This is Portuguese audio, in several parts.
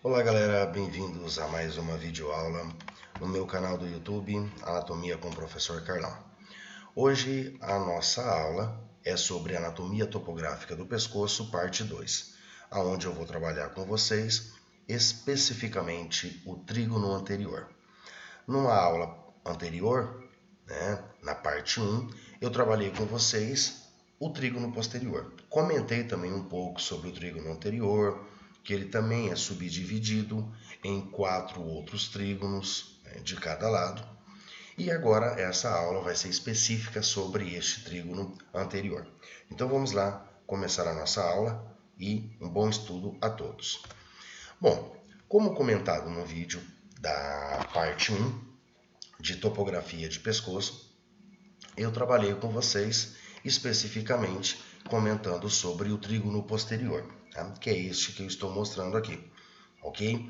Olá galera, bem-vindos a mais uma videoaula no meu canal do YouTube Anatomia com o Professor Carlão. Hoje a nossa aula é sobre anatomia topográfica do pescoço, parte 2, onde eu vou trabalhar com vocês especificamente o trígono anterior. Numa aula anterior, na parte 1, eu trabalhei com vocês o trígono posterior. Comentei também um pouco sobre o trígono anterior, que ele também é subdividido em 4 outros trígonos de cada lado. E agora essa aula vai ser específica sobre este trígono anterior. Então vamos lá começar a nossa aula e um bom estudo a todos. Bom, como comentado no vídeo da parte 1 de topografia de pescoço, eu trabalhei com vocês especificamente comentando sobre o trígono posterior, que é este que eu estou mostrando aqui, ok?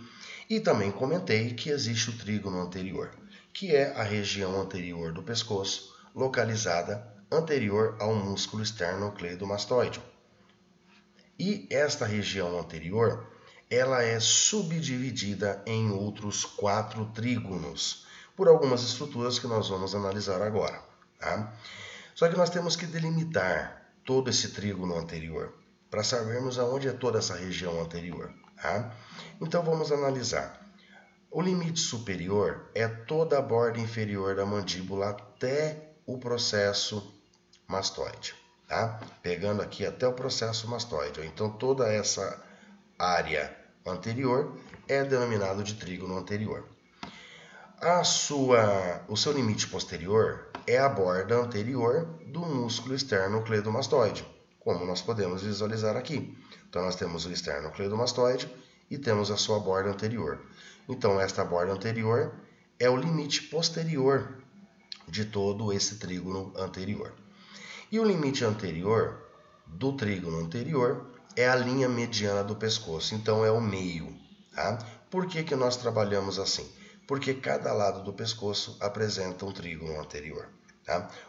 E também comentei que existe o trígono anterior, que é a região anterior do pescoço, localizada anterior ao músculo esternocleidomastoide. E esta região anterior, ela é subdividida em outros 4 trígonos, por algumas estruturas que nós vamos analisar agora. Só que nós temos que delimitar todo esse trígono anterior, para sabermos aonde é toda essa região anterior. Então vamos analisar. O limite superior é toda a borda inferior da mandíbula até o processo mastoide. Pegando aqui até o processo mastoide. Então toda essa área anterior é denominado de trígono anterior. O seu limite posterior é a borda anterior do músculo esternocleidomastoide, como nós podemos visualizar aqui. Então nós temos o esternocleidomastoide e temos a sua borda anterior. Então esta borda anterior é o limite posterior de todo esse trígono anterior. E o limite anterior do trígono anterior é a linha mediana do pescoço, então é o meio. Por que nós trabalhamos assim? Porque cada lado do pescoço apresenta um trígono anterior.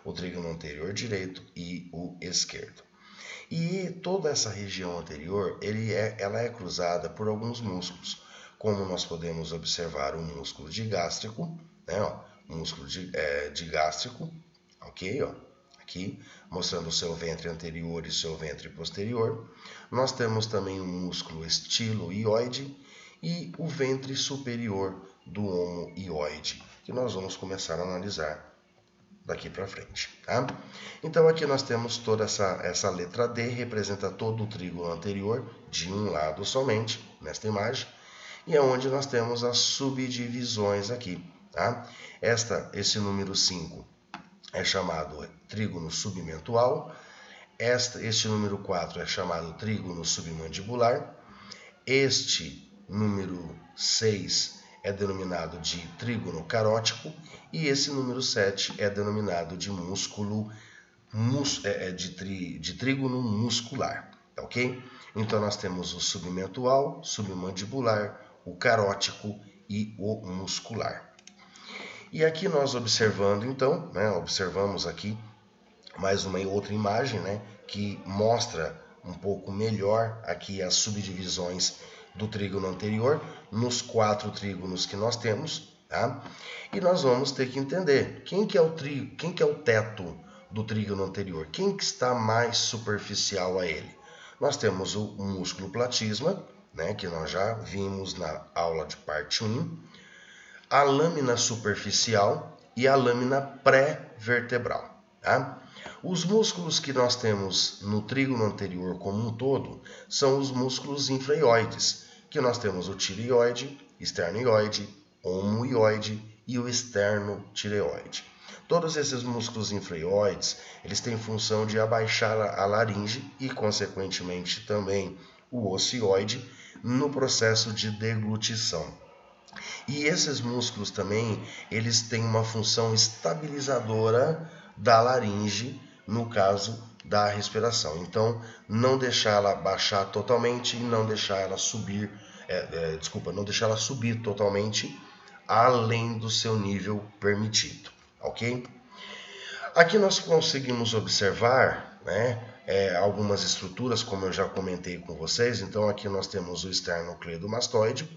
O trígono anterior direito e o esquerdo. E toda essa região anterior, ela é cruzada por alguns músculos, como nós podemos observar o músculo digástrico, o músculo digástrico, ok? Aqui, mostrando o seu ventre anterior e o seu ventre posterior. Nós temos também o músculo estiloioide e o ventre superior do omoioide, que nós vamos começar a analisar daqui para frente. Então aqui nós temos toda essa letra D, representa todo o trígono anterior de um lado somente, nesta imagem, e é onde nós temos as subdivisões aqui. Esse número 5 é chamado trígono submentual, este número 4 é chamado trígono submandibular, este número 6 é denominado de trígono carótico e esse número 7 é denominado de de trígono muscular, ok? Então nós temos o submentual, submandibular, o carótico e o muscular. E aqui nós observando então, observamos aqui mais uma outra imagem, que mostra um pouco melhor aqui as subdivisões do trígono anterior nos 4 trígonos que nós temos, E nós vamos ter que entender quem que é o teto do trígono anterior, quem que está mais superficial a ele. Nós temos o músculo platisma, que nós já vimos na aula de parte 1, a lâmina superficial e a lâmina pré-vertebral. Os músculos que nós temos no trígono anterior como um todo são os músculos infraioides, que nós temos o tireoide, esternoioide, omoioide e o esternotireoide. Todos esses músculos infraioides, eles têm função de abaixar a laringe e, consequentemente, também o ocioide no processo de deglutição. E esses músculos também, eles têm uma função estabilizadora da laringe, no caso da respiração. Então, não deixar ela baixar totalmente e não deixar ela subir, não deixar ela subir totalmente além do seu nível permitido, ok? Aqui nós conseguimos observar, algumas estruturas, como eu já comentei com vocês. Então aqui nós temos o esternocleidomastoide.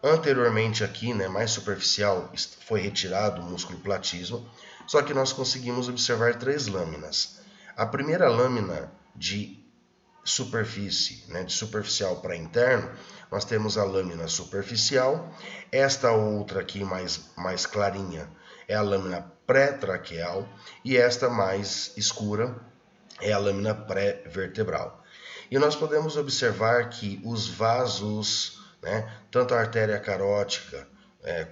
Anteriormente aqui, né, mais superficial, foi retirado o músculo platísmo, só que nós conseguimos observar 3 lâminas. A primeira lâmina de superfície, né, de superficial para interno, nós temos a lâmina superficial. Esta outra aqui mais clarinha é a lâmina pré-traqueal e esta mais escura é a lâmina pré-vertebral. E nós podemos observar que os vasos, né, tanto a artéria carótica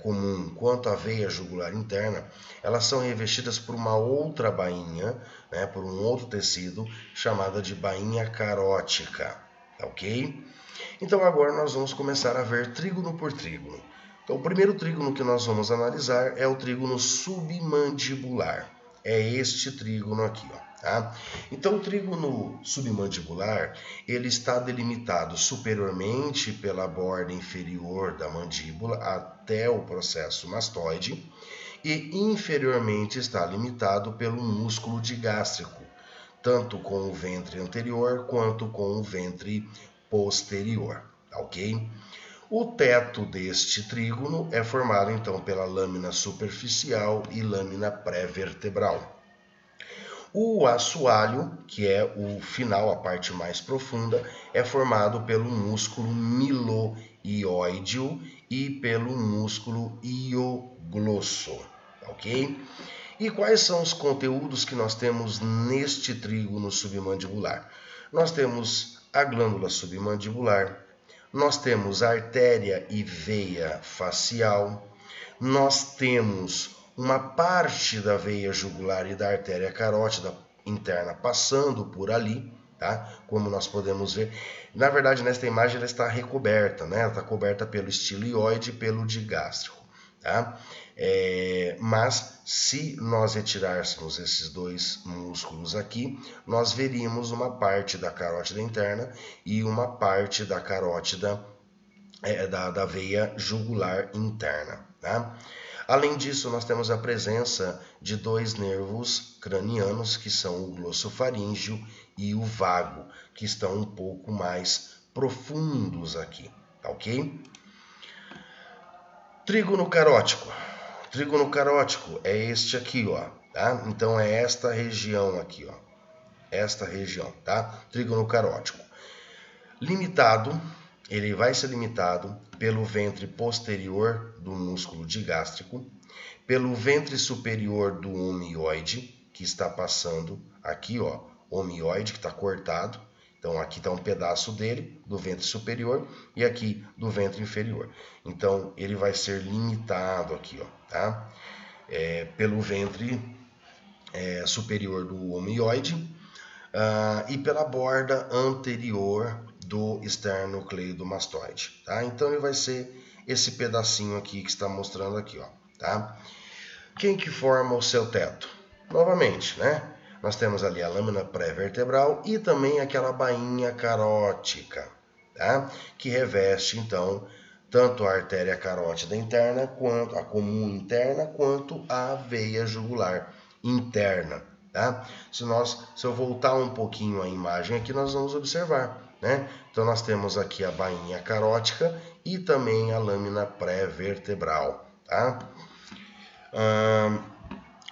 comum quanto a veia jugular interna, elas são revestidas por uma outra bainha, né, por um outro tecido chamada de bainha carótica, ok? Então agora nós vamos começar a ver trígono por trígono. Então o primeiro trígono que nós vamos analisar é o trígono submandibular. É este trígono aqui, ó. Tá? Então o trígono submandibular ele está delimitado superiormente pela borda inferior da mandíbula até o processo mastoide e inferiormente está limitado pelo músculo digástrico, tanto com o ventre anterior quanto com o ventre posterior, ok? O teto deste trígono é formado então pela lâmina superficial e lâmina pré-vertebral. O assoalho, que é o final, a parte mais profunda, é formado pelo músculo miloioideo e pelo músculo ioglosso, ok? E quais são os conteúdos que nós temos neste trígono submandibular? Nós temos a glândula submandibular, nós temos a artéria e veia facial, nós temos uma parte da veia jugular e da artéria carótida interna passando por ali, tá? Como nós podemos ver. Na verdade, nesta imagem ela está recoberta, né? Ela está coberta pelo estiloide e pelo digástrico, tá? Mas se nós retirássemos esses 2 músculos aqui, nós veríamos uma parte da carótida interna e uma parte da carótida da veia jugular interna, tá? Além disso, nós temos a presença de 2 nervos cranianos, que são o glossofaríngeo e o vago, que estão um pouco mais profundos aqui, tá ok? Trígono carótico. Trígono carótico é este aqui, ó, tá? Então é esta região aqui, ó. Esta região, tá? Trígono carótico. Limitado, ele vai ser limitado pelo ventre posterior do músculo digástrico, pelo ventre superior do omioide, que está passando aqui, ó, omioide que está cortado. Então aqui está um pedaço dele, do ventre superior, e aqui do ventre inferior. Então ele vai ser limitado aqui, ó, tá? Pelo ventre superior do omioide e pela borda anterior do esternocleidomastoide, tá? Então ele vai ser esse pedacinho aqui que está mostrando aqui, ó, tá? Quem que forma o seu teto? Novamente, né? Nós temos ali a lâmina pré-vertebral e também aquela bainha carótica, tá? Que reveste, então, tanto a artéria carótida interna, quanto a comum interna, quanto a veia jugular interna, tá? Se eu voltar um pouquinho a imagem aqui, nós vamos observar, né? Então nós temos aqui a bainha carótica e também a lâmina pré-vertebral, tá?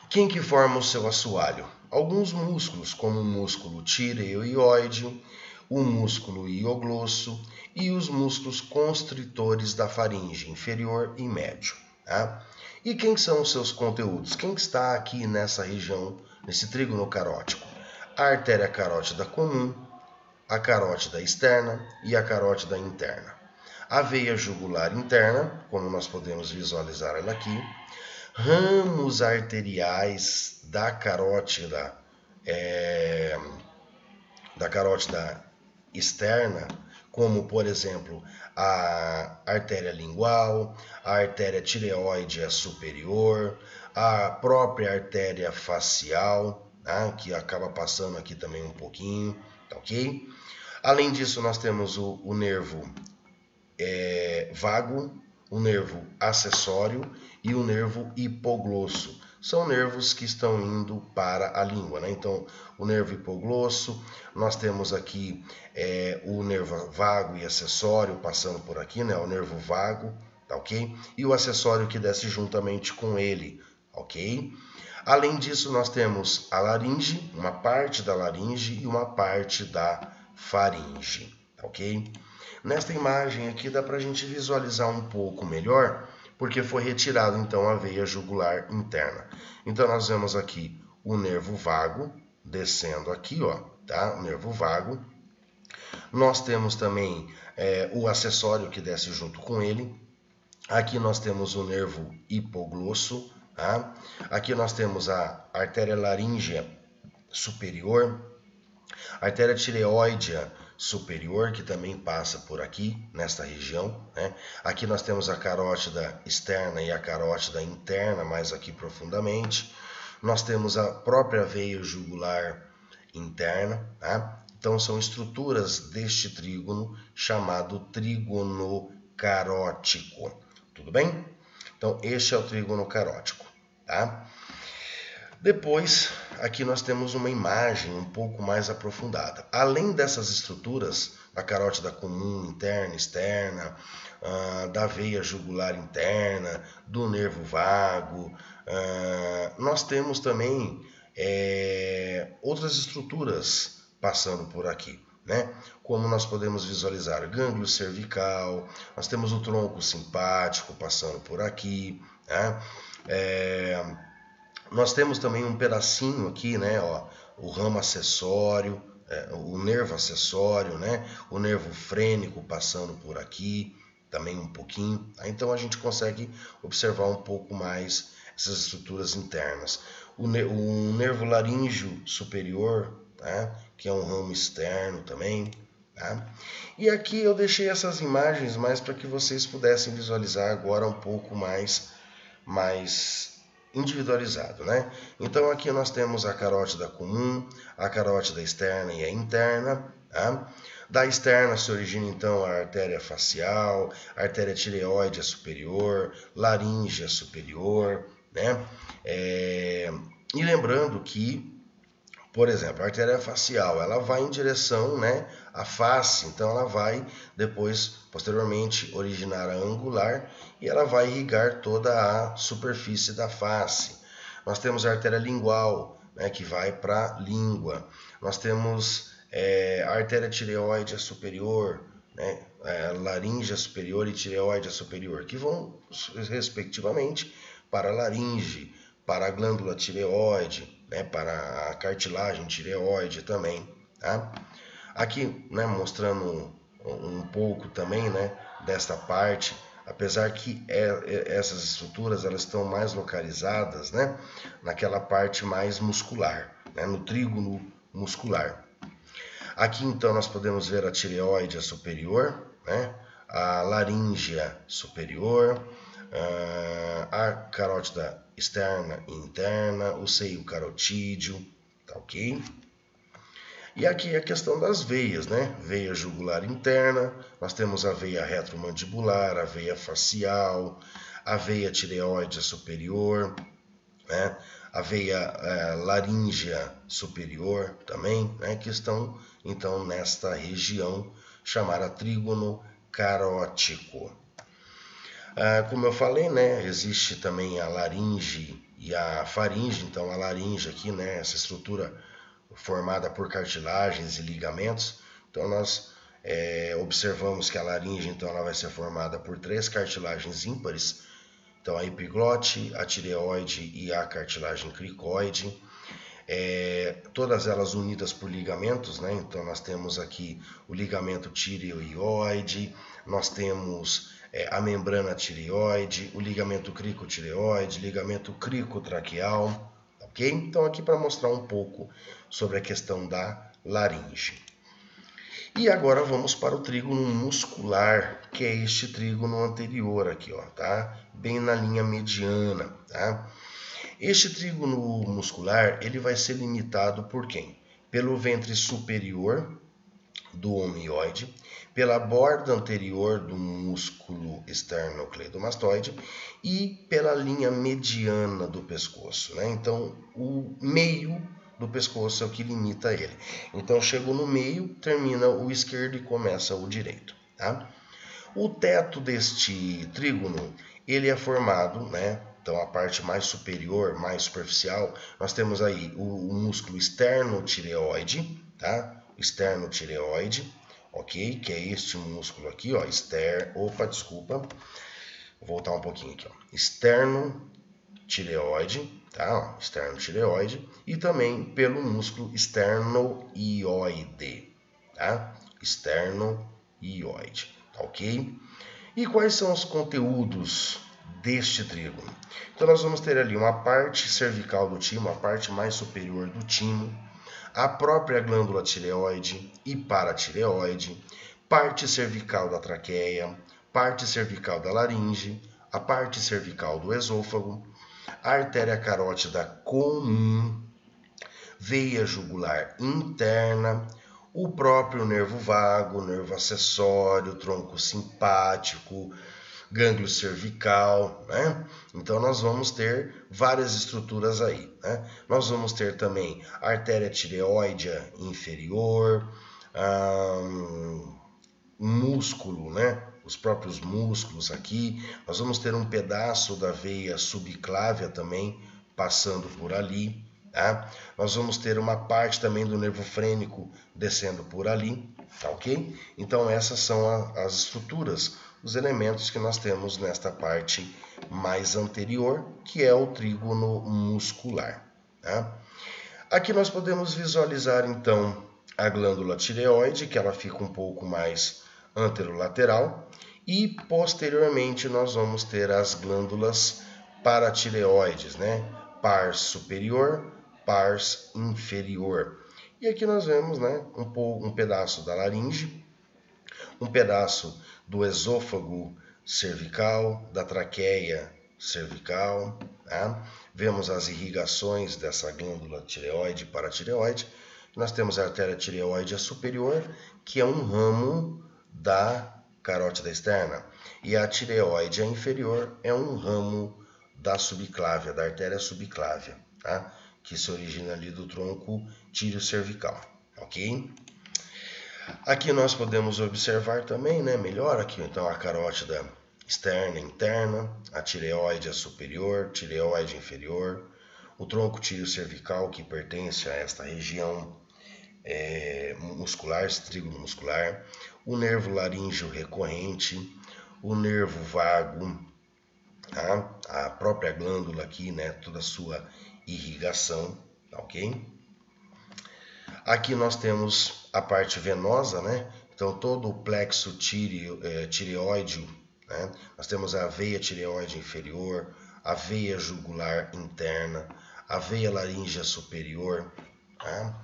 Quem que forma o seu assoalho? Alguns músculos, como o músculo tireoide, o músculo ioglosso e os músculos constritores da faringe inferior e médio, tá? E quem são os seus conteúdos? Quem está aqui nessa região, nesse trígono carótico? A artéria carótida comum, a carótida externa e a carótida interna. A veia jugular interna, como nós podemos visualizar ela aqui, ramos arteriais da carótida externa, como por exemplo a artéria lingual, a artéria tireoide superior, a própria artéria facial, tá? Que acaba passando aqui também um pouquinho, tá ok? Além disso, nós temos o nervo vago, o nervo acessório e o nervo hipoglosso. são nervos que estão indo para a língua, né? Então, o nervo hipoglosso, nós temos aqui o nervo vago e acessório passando por aqui, né? O nervo vago, tá ok? E o acessório que desce juntamente com ele, ok? Além disso, nós temos a laringe, uma parte da laringe e uma parte da faringe, tá ok? Nesta imagem aqui dá para a gente visualizar um pouco melhor, porque foi retirado então a veia jugular interna. Então nós vemos aqui o nervo vago descendo aqui, ó, tá? O nervo vago. Nós temos também o acessório que desce junto com ele. Aqui nós temos o nervo hipoglosso, tá? Aqui nós temos a artéria laríngea superior, a artéria tireoidea superior, que também passa por aqui, nesta região, né? Aqui nós temos a carótida externa e a carótida interna, mais aqui profundamente. Nós temos a própria veia jugular interna, tá? Então são estruturas deste trígono chamado trígono carótico. Tudo bem? Então este é o trígono carótico, tá? Depois, aqui nós temos uma imagem um pouco mais aprofundada. Além dessas estruturas, da carótida comum interna, externa, da veia jugular interna, do nervo vago, nós temos também outras estruturas passando por aqui, né? Como nós podemos visualizar gânglio cervical, nós temos o tronco simpático passando por aqui, né? Nós temos também um pedacinho aqui, né, ó, o ramo acessório, o nervo acessório, né, o nervo frênico passando por aqui, também um pouquinho. Então a gente consegue observar um pouco mais essas estruturas internas. O nervo laríngeo superior, tá, que é um ramo externo também. Tá? E aqui eu deixei essas imagens mais para que vocês pudessem visualizar agora um pouco mais individualizado, né? Então aqui nós temos a carótida comum, a carótida externa e a interna, tá? Da externa se origina então a artéria facial, a artéria tireoide superior, laríngea superior, né? E lembrando que, por exemplo, a artéria facial, ela vai em direção, né, à face, então ela vai depois, posteriormente, originar a angular e ela vai irrigar toda a superfície da face. Nós temos a artéria lingual, né, que vai para a língua. Nós temos a artéria tireoide superior, né, laríngea superior e tireoide superior, que vão, respectivamente, para a laringe, para a glândula tireoide, né, para a cartilagem tireoide também, tá? Aqui, né, mostrando um pouco também, né, desta parte, apesar que essas estruturas elas estão mais localizadas, né, naquela parte mais muscular, né, no trígono muscular. Aqui então nós podemos ver a tireoide superior, né, a laríngea superior, a carótida externa e interna, o seio carotídeo, tá ok? E aqui a questão das veias, né? Veia jugular interna, nós temos a veia retromandibular, a veia facial, a veia tireoide superior, né? A veia laríngea superior também, né? Que estão então nesta região chamada trígono carótico. Como eu falei, né, existe também a laringe e a faringe. Então a laringe aqui, né, essa estrutura formada por cartilagens e ligamentos. Então nós observamos que a laringe então ela vai ser formada por 3 cartilagens ímpares. Então a epiglote, a tireoide e a cartilagem cricoide. Todas elas unidas por ligamentos, né? Então nós temos aqui o ligamento tireoide, nós temos a membrana tireoide, o ligamento cricotireoide, ligamento cricotraqueal, ok? Então aqui para mostrar um pouco sobre a questão da laringe. E agora vamos para o trígono muscular, que é este trígono anterior aqui, ó, tá? Bem na linha mediana, tá? Este trígono muscular, ele vai ser limitado por quem? Pelo ventre superior do homeoide, pela borda anterior do músculo esternocleidomastoide e pela linha mediana do pescoço, né? Então, o meio do pescoço é o que limita ele. Então, chegou no meio, termina o esquerdo e começa o direito, tá? O teto deste trígono, ele é formado, né? Então, a parte mais superior, mais superficial, nós temos aí o músculo esternotireoide, tá? Esternotireoide, ok? Que é este músculo aqui, ó. Desculpa. Vou voltar um pouquinho aqui, ó. Esternotireoide, tá? Esternotireoide. E também pelo músculo esternoioide, tá? Esternoioide, tá ok? E quais são os conteúdos deste trígono? Então nós vamos ter ali uma parte cervical do timo, a parte mais superior do timo, a própria glândula tireoide e paratireoide, parte cervical da traqueia, parte cervical da laringe, a parte cervical do esôfago, a artéria carótida comum, veia jugular interna, o próprio nervo vago, nervo acessório, tronco simpático, gânglio cervical, né? Então nós vamos ter várias estruturas aí, né? Nós vamos ter também a artéria tireoide inferior, músculo, né? Os próprios músculos aqui. Nós vamos ter um pedaço da veia subclávia também passando por ali. Tá? Nós vamos ter uma parte também do nervo frênico descendo por ali, tá ok? Então essas são as estruturas, os elementos que nós temos nesta parte mais anterior, que é o trígono muscular. Tá? Aqui nós podemos visualizar então a glândula tireoide, que ela fica um pouco mais anterolateral, e posteriormente nós vamos ter as glândulas paratireoides, né? Pars superior, pars inferior. E aqui nós vemos, né, um pedaço da laringe, um pedaço do esôfago cervical, da traqueia cervical, tá? Vemos as irrigações dessa glândula tireoide e paratireoide. Nós temos a artéria tireoide superior, que é um ramo da carótida externa, e a tireoide inferior é um ramo da subclávia, da artéria subclávia, tá? Que se origina ali do tronco tíreo-cervical, ok? Aqui nós podemos observar também, né, melhor aqui, então, a carótida externa e interna, a tireoide superior, tireoide inferior, o tronco tíreo-cervical, que pertence a esta região muscular, esse trígono muscular, o nervo laríngeo recorrente, o nervo vago, tá? A própria glândula aqui, né, toda a sua irrigação, ok? Aqui nós temos a parte venosa, né? Então todo o plexo tireoide, né? Nós temos a veia tireoide inferior, a veia jugular interna, a veia laríngea superior, tá?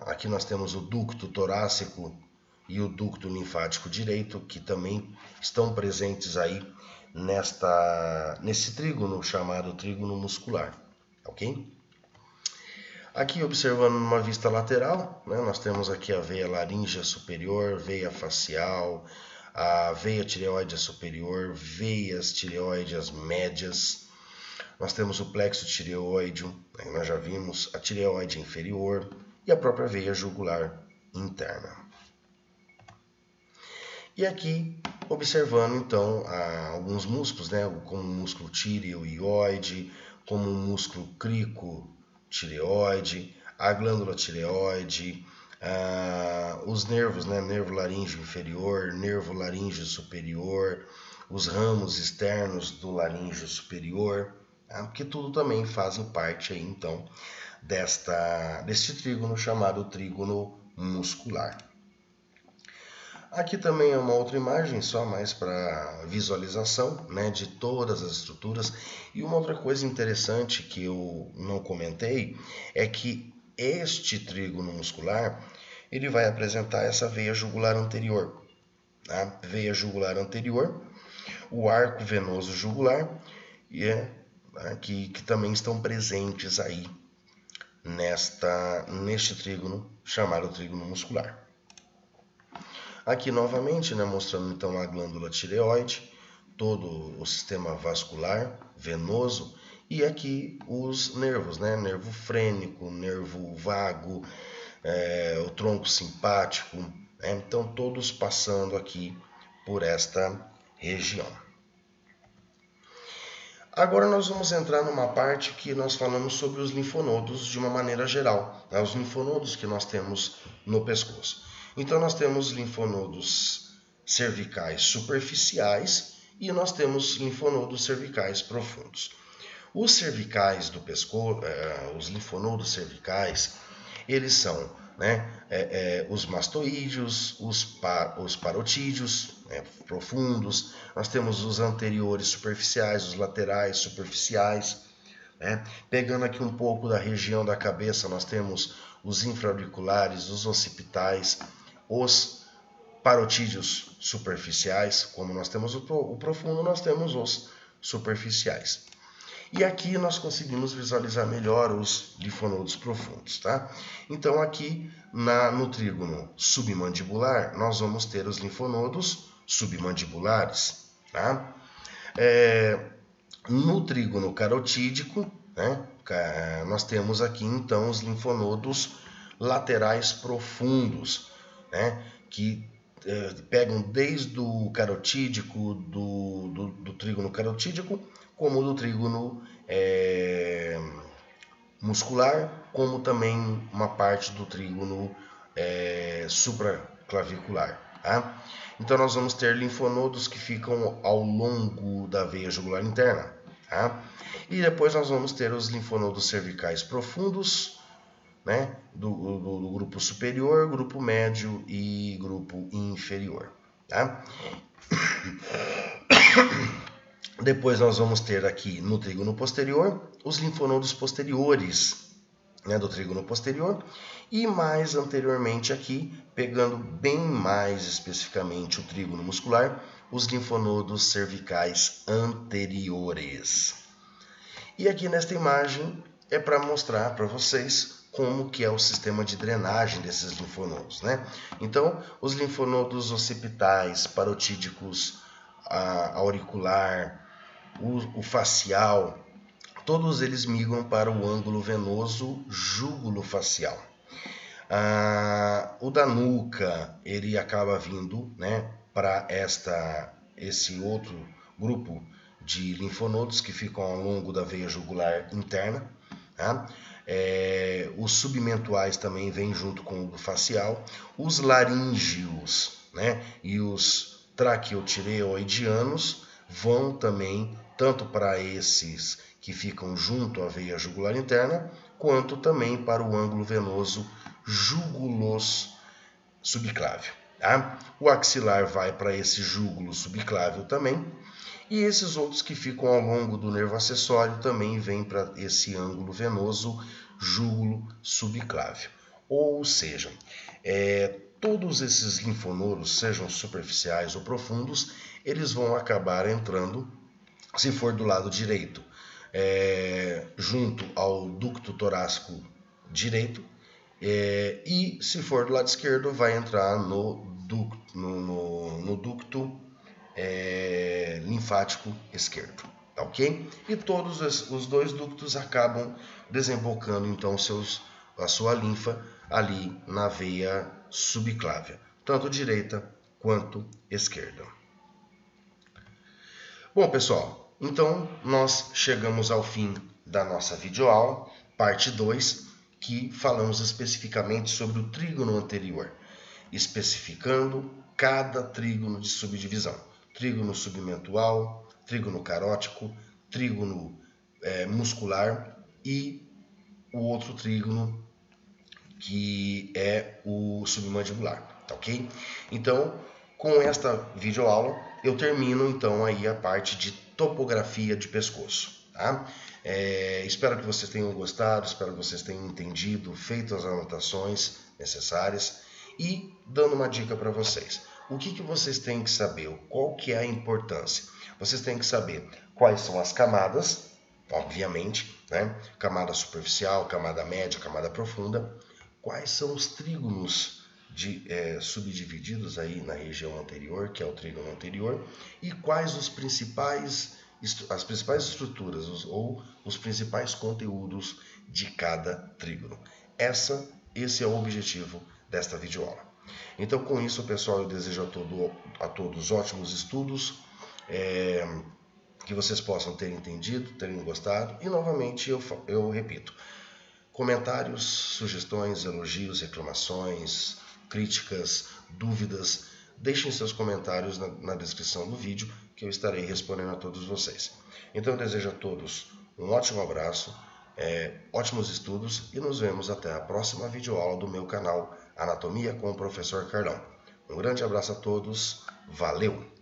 Aqui nós temos o ducto torácico e o ducto linfático direito, que também estão presentes aí nesse trígono chamado trígono muscular, ok? Aqui observando numa vista lateral, né, nós temos aqui a veia laríngea superior, veia facial, a veia tireoide superior, veias tireoides médias. Nós temos o plexo tireoide, nós já vimos a tireoide inferior e a própria veia jugular interna. E aqui, observando então alguns músculos, né, como o músculo tireoide, como o músculo cricotireoide, a glândula tireoide, os nervos, né, nervo laríngeo inferior, nervo laríngeo superior, os ramos externos do laríngeo superior, que tudo também fazem parte aí, então, deste trígono chamado trígono muscular. Aqui também é uma outra imagem, só mais para visualização, né, de todas as estruturas. E uma outra coisa interessante que eu não comentei é que este trígono muscular ele vai apresentar essa veia jugular anterior. Tá? Veia jugular anterior, o arco venoso jugular e que também estão presentes aí neste trígono chamado trígono muscular. Aqui novamente, né, mostrando então a glândula tireoide, todo o sistema vascular, venoso, e aqui os nervos, né, nervo frênico, nervo vago, o tronco simpático, né, então todos passando aqui por esta região. Agora nós vamos entrar numa parte que nós falamos sobre os linfonodos de uma maneira geral, né? Os linfonodos que nós temos no pescoço. Então nós temos linfonodos cervicais superficiais e nós temos linfonodos cervicais profundos. Os cervicais do pescoço, os linfonodos cervicais, eles são, né, os mastoídeos, os parotídeos, né, profundos. Nós temos os anteriores superficiais, os laterais superficiais, né? Pegando aqui um pouco da região da cabeça, nós temos os infraauriculares, os occipitais, os parotídeos superficiais. Como nós temos o profundo, nós temos os superficiais. E aqui nós conseguimos visualizar melhor os linfonodos profundos, tá? Então aqui no trígono submandibular, nós vamos ter os linfonodos submandibulares, tá? No trígono carotídico, né, nós temos aqui então os linfonodos laterais profundos, né, que pegam desde o carotídico, do trígono carotídico, como do trígono muscular, como também uma parte do trígono supraclavicular. Tá? Então nós vamos ter linfonodos que ficam ao longo da veia jugular interna. Tá? E depois nós vamos ter os linfonodos cervicais profundos, né, do grupo superior, grupo médio e grupo inferior. Tá? Depois nós vamos ter aqui no trígono posterior os linfonodos posteriores, né, do trígono posterior, e mais anteriormente aqui, pegando bem mais especificamente o trígono muscular, os linfonodos cervicais anteriores. E aqui nesta imagem é para mostrar para vocês como que é o sistema de drenagem desses linfonodos, né? Então, os linfonodos occipitais, parotídicos, auricular, o facial, todos eles migram para o ângulo venoso júgulo-facial. O da nuca, ele acaba vindo, né, para esse outro grupo de linfonodos que ficam ao longo da veia jugular interna. Tá? Os submentuais também vêm junto com o do facial. Os laríngeos, né, e os traqueotireoidianos vão também tanto para esses que ficam junto à veia jugular interna, quanto também para o ângulo venoso júgulos subclávio. Tá? O axilar vai para esse júgulo subclávio também, e esses outros que ficam ao longo do nervo acessório também vêm para esse ângulo venoso júgulo subclávio. Ou seja, todos esses linfonodos, sejam superficiais ou profundos, eles vão acabar entrando, se for do lado direito, junto ao ducto torácico direito, e se for do lado esquerdo, vai entrar no ducto linfático esquerdo, tá ok? E todos os dois ductos acabam desembocando então a sua linfa ali na veia subclávia, tanto direita quanto esquerda. Bom, pessoal, então nós chegamos ao fim da nossa videoaula, parte 2, que falamos especificamente sobre o trígono anterior, especificando cada trígono de subdivisão. Trígono submentual, trígono carótico, trígono muscular e o outro trígono que é o submandibular, tá ok? Então, com esta videoaula, eu termino então aí a parte de topografia de pescoço, tá? Espero que vocês tenham gostado, espero que vocês tenham entendido, feito as anotações necessárias e dando uma dica para vocês. O que vocês têm que saber? Qual que é a importância? Vocês têm que saber quais são as camadas, obviamente, né? Camada superficial, camada média, camada profunda. Quais são os trígonos subdivididos aí na região anterior, que é o trígono anterior, e quais as principais estruturas ou os principais conteúdos de cada trígono. Esse é o objetivo desta videoaula. Então, com isso, pessoal, eu desejo a todos ótimos estudos, que vocês possam ter entendido, terem gostado, e novamente eu repito, comentários, sugestões, elogios, reclamações, críticas, dúvidas, deixem seus comentários na descrição do vídeo, que eu estarei respondendo a todos vocês. Então eu desejo a todos um ótimo abraço, ótimos estudos e nos vemos até a próxima videoaula do meu canal Anatomia com o Professor Carlão. Um grande abraço a todos, valeu!